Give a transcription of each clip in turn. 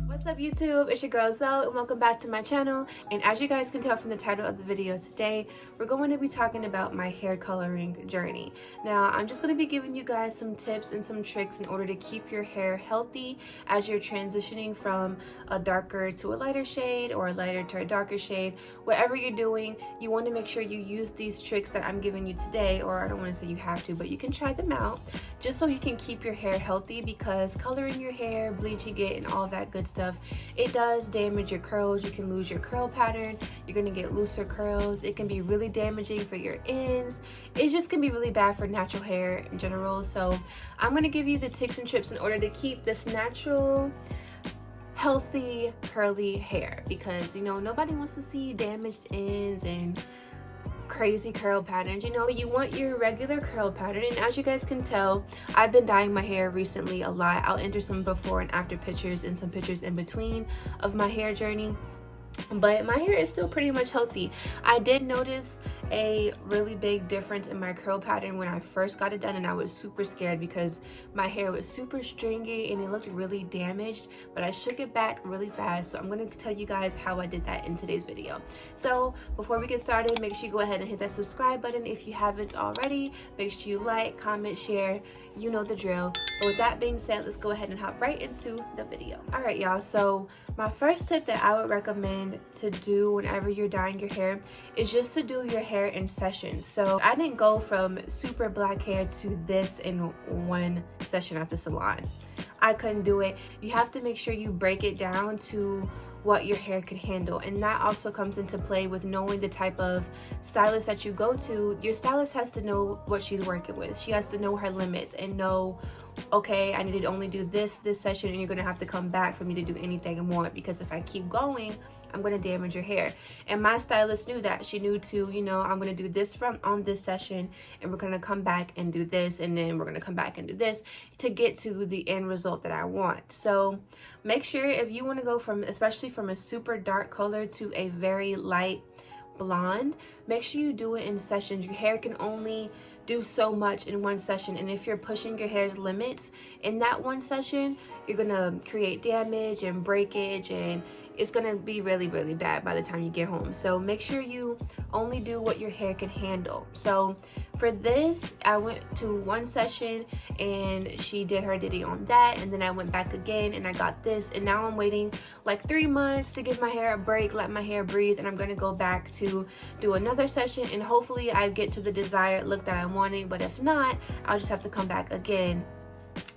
What's up YouTube, it's your girl Zoe and welcome back to my channel. And as you guys can tell from the title of the video today, we're going to be talking about my hair coloring journey. Now I'm just going to be giving you guys some tips and some tricks in order to keep your hair healthy as you're transitioning from a darker to a lighter shade or a lighter to a darker shade. Whatever you're doing, you want to make sure you use these tricks that I'm giving you today, or I don't want to say you have to, but you can try them out just so you can keep your hair healthy, because coloring your hair, bleaching it, and all that good stuff, it does damage your curls. You can lose your curl pattern. You're gonna get looser curls. It can be really damaging for your ends. It just can be really bad for natural hair in general. So I'm gonna give you the tips and trips in order to keep this natural, healthy, curly hair, because you know nobody wants to see damaged ends and crazy curl patterns. You know, you want your regular curl pattern. And as you guys can tell, I've been dyeing my hair recently a lot. I'll enter some before and after pictures and some pictures in between of my hair journey, but my hair is still pretty much healthy. I did notice a really big difference in my curl pattern when I first got it done, and I was super scared because my hair was super stringy and it looked really damaged, but I shook it back really fast. So I'm going to tell you guys how I did that in today's video. So before we get started, make sure you go ahead and hit that subscribe button if you haven't already. Make sure you like, comment, share, you know the drill. But with that being said, let's go ahead and hop right into the video. All right, y'all, so my first tip that I would recommend to do whenever you're dyeing your hair is just to do your hair in sessions. So I didn't go from super black hair to this in one session at the salon. I couldn't do it. You have to make sure you break it down to what your hair can handle, and that also comes into play with knowing the type of stylist that you go to. Your stylist has to know what she's working with. She has to know her limits and know, okay, I need to only do this session, and you're gonna have to come back for me to do anything more, because if I keep going, I'm gonna damage your hair. And my stylist knew that. She knew to, you know, I'm gonna do this on this session, and we're gonna come back and do this, and then we're gonna come back and do this to get to the end result that I want. So make sure, if you want to go from, especially from a super dark color to a very light blonde, make sure you do it in sessions. Your hair can only do so much in one session, and if you're pushing your hair's limits in that one session, you're gonna create damage and breakage, and it's gonna be really, really bad by the time you get home. So make sure you only do what your hair can handle. So for this, I went to one session and she did her ditty on that, and then I went back again and I got this, and now I'm waiting like 3 months to give my hair a break, let my hair breathe, and I'm gonna go back to do another session, and hopefully I get to the desired look that I'm wanting. But if not, I'll just have to come back again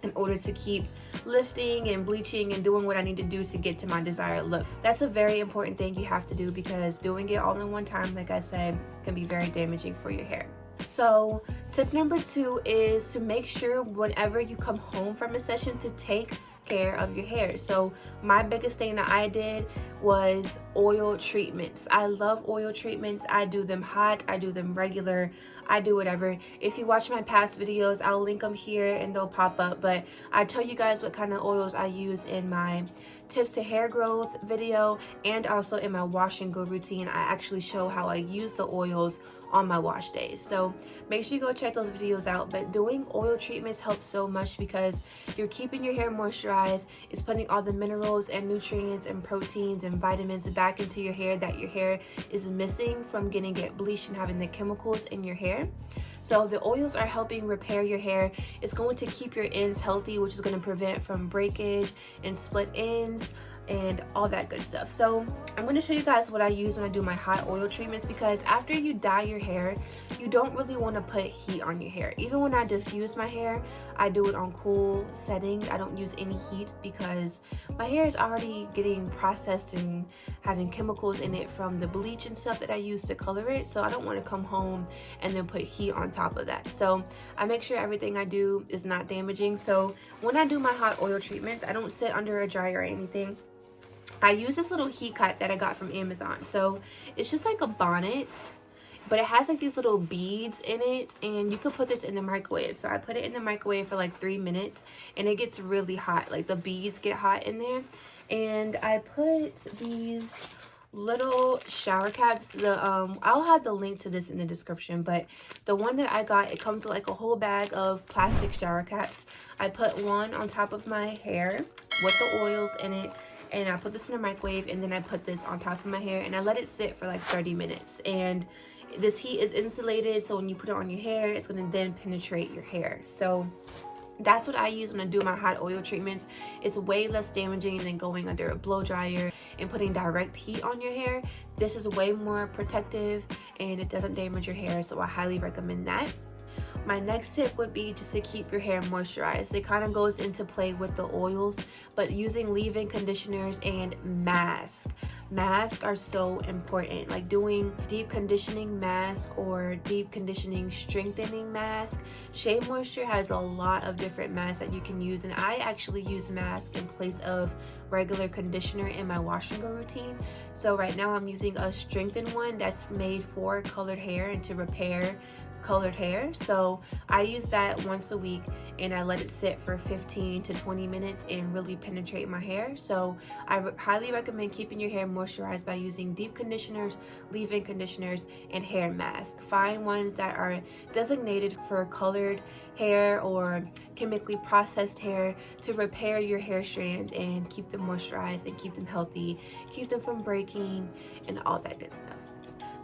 in order to keep lifting and bleaching and doing what I need to do to get to my desired look. That's a very important thing you have to do, because doing it all in one time, like I said, can be very damaging for your hair. So tip number 2 is to make sure whenever you come home from a session to take care of your hair. So my biggest thing that I did was oil treatments. I love oil treatments. I do them hot, I do them regular, I do whatever. If you watch my past videos, I'll link them here and they'll pop up, but I tell you guys what kind of oils I use in my tips to hair growth video, and also in my wash and go routine. I actually show how I use the oils on my wash days. So make sure you go check those videos out. But doing oil treatments helps so much because you're keeping your hair moisturized. It's putting all the minerals and nutrients and proteins and vitamins back into your hair that your hair is missing from getting it bleached and having the chemicals in your hair. So the oils are helping repair your hair. It's going to keep your ends healthy, which is going to prevent from breakage and split ends and all that good stuff. So I'm going to show you guys what I use when I do my hot oil treatments, because after you dye your hair, you don't really want to put heat on your hair. Even when I diffuse my hair, I do it on cool settings. I don't use any heat because my hair is already getting processed and having chemicals in it from the bleach and stuff that I use to color it. So I don't want to come home and then put heat on top of that. So I make sure everything I do is not damaging. So when I do my hot oil treatments, I don't sit under a dryer or anything. I use this little heat kite that I got from Amazon. So it's just like a bonnet, but it has like these little beads in it, and you could put this in the microwave. So I put it in the microwave for like 3 minutes, and it gets really hot. Like the beads get hot in there. And I put these little shower caps. I'll have the link to this in the description, but the one that I got, it comes with like a whole bag of plastic shower caps. I put one on top of my hair with the oils in it, and I put this in the microwave, and then I put this on top of my hair, and I let it sit for like 30 minutes. And this heat is insulated, so when you put it on your hair, it's going to then penetrate your hair. So that's what I use when I do my hot oil treatments. It's way less damaging than going under a blow dryer and putting direct heat on your hair. This is way more protective and it doesn't damage your hair, so I highly recommend that. My next tip would be just to keep your hair moisturized. It kind of goes into play with the oils, but using leave-in conditioners and masks. Masks are so important, like doing deep conditioning mask or deep conditioning strengthening mask. Shea Moisture has a lot of different masks that you can use, and I actually use masks in place of regular conditioner in my wash and go routine. So right now I'm using a strengthened one that's made for colored hair and to repair colored hair. So I use that once a week, and I let it sit for 15 to 20 minutes and really penetrate my hair. So I highly recommend keeping your hair moisturized by using deep conditioners, leave-in conditioners, and hair masks. Find ones that are designated for colored hair or chemically processed hair to repair your hair strands and keep them moisturized and keep them healthy, keep them from breaking, and all that good stuff.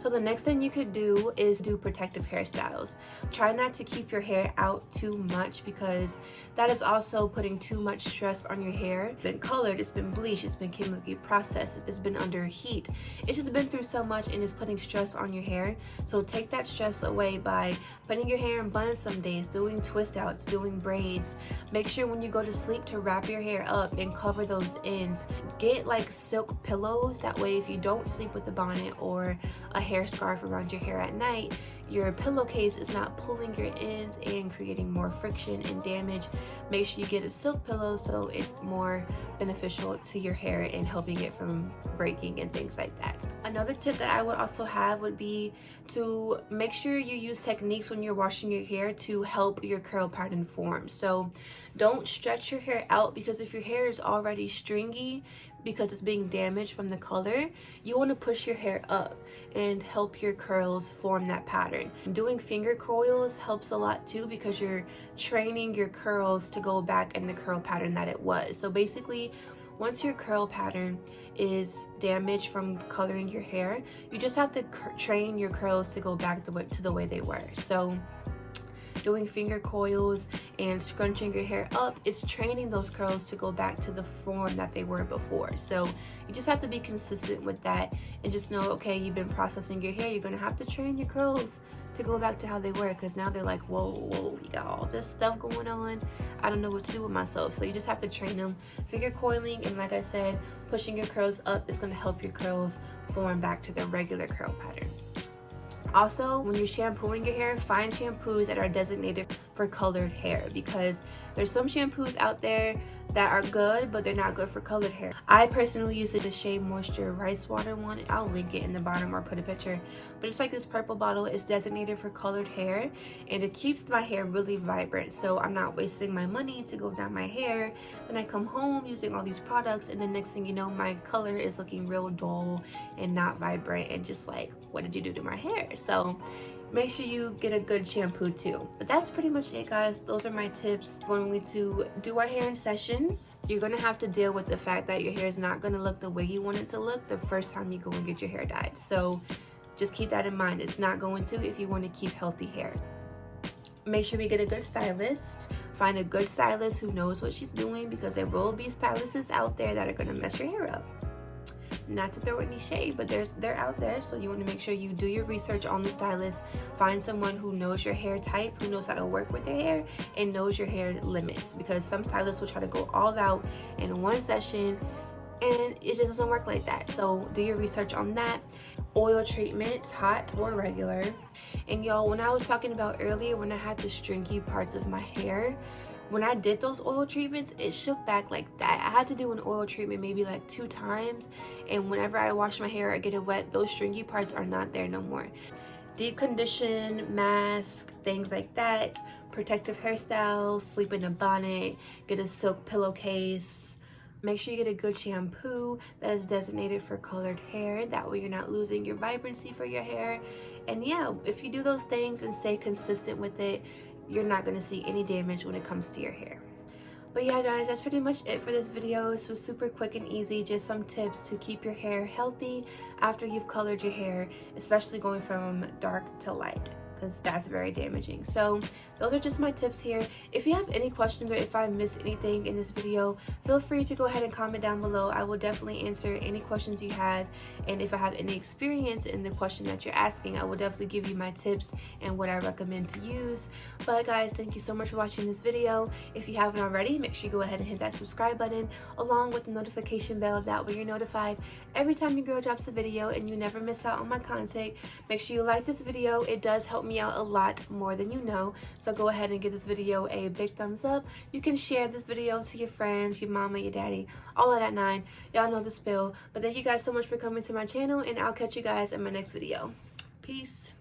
So the next thing you could do is do protective hairstyles. Try not to keep your hair out too much, because that is also putting too much stress on your hair. It's been colored, it's been bleached, it's been chemically processed, it's been under heat. It's just been through so much and it's putting stress on your hair. So take that stress away by putting your hair in buns some days, doing twist outs, doing braids. Make sure when you go to sleep to wrap your hair up and cover those ends. Get like silk pillows, that way if you don't sleep with the bonnet or a hair scarf around your hair at night, your pillowcase is not pulling your ends and creating more friction and damage. Make sure you get a silk pillow so it's more beneficial to your hair and helping it from breaking and things like that. Another tip that I would also have would be to make sure you use techniques when you're washing your hair to help your curl pattern form. So don't stretch your hair out, because if your hair is already stringy because it's being damaged from the color, you want to push your hair up and help your curls form that pattern. Doing finger coils helps a lot too, because you're training your curls to go back in the curl pattern that it was. So basically, once your curl pattern is damaged from coloring your hair, you just have to train your curls to go back to the way they were. So doing finger coils and scrunching your hair up, it's training those curls to go back to the form that they were before. So you just have to be consistent with that and just know, okay, you've been processing your hair, you're gonna have to train your curls to go back to how they were, because now they're like, whoa, you got all this stuff going on, I don't know what to do with myself. So you just have to train them. Finger coiling, and like I said, pushing your curls up is going to help your curls form back to their regular curl pattern. Also, when you're shampooing your hair, find shampoos that are designated for colored hair, because there's some shampoos out there that are good, but they're not good for colored hair. I personally use the Shea Moisture rice water one. I'll link it in the bottom or put a picture, but it's like this purple bottle. It's designated for colored hair, and it keeps my hair really vibrant, so I'm not wasting my money to go down my hair. Then I come home using all these products, and the next thing you know, my color is looking real dull and not vibrant, and just like, what did you do to my hair? So make sure you get a good shampoo too. But that's pretty much it, guys. Those are my tips. Going to do our hair in sessions. You're gonna have to deal with the fact that your hair is not gonna look the way you want it to look the first time you go and get your hair dyed. So just keep that in mind. It's not going to if you want to keep healthy hair. Make sure we get a good stylist. Find a good stylist who knows what she's doing, because there will be stylists out there that are gonna mess your hair up. Not to throw any shade, but they're out there, so you want to make sure you do your research on the stylist. Find someone who knows your hair type, who knows how to work with their hair, and knows your hair limits, because some stylists will try to go all out in one session, and it just doesn't work like that. So do your research on that. Oil treatments, hot or regular. And y'all, when I was talking about earlier when I had the stringy parts of my hair, when I did those oil treatments, it shook back like that. I had to do an oil treatment maybe like 2 times, and whenever I wash my hair or get it wet, those stringy parts are not there no more. Deep condition, mask, things like that. Protective hairstyles, sleep in a bonnet, get a silk pillowcase, Make sure you get a good shampoo that is designated for colored hair. That way you're not losing your vibrancy for your hair. And yeah, if you do those things and stay consistent with it, you're not going to see any damage when it comes to your hair. But yeah guys, that's pretty much it for this video. This was super quick and easy, just some tips to keep your hair healthy after you've colored your hair, especially going from dark to light, because that's very damaging. So those are just my tips here. If you have any questions or if I missed anything in this video, feel free to go ahead and comment down below. I will definitely answer any questions you have, and if I have any experience in the question that you're asking, I will definitely give you my tips and what I recommend to use. But guys, thank you so much for watching this video. If you haven't already, make sure you go ahead and hit that subscribe button along with the notification bell. That way you're notified every time your girl drops a video and you never miss out on my content. Make sure you like this video. It does help me out a lot more than you know. So go ahead and give this video a big thumbs up. You can share this video to your friends, your mama, your daddy, all of that nine. Y'all know the spill. But thank you guys so much for coming to my channel, and I'll catch you guys in my next video. Peace.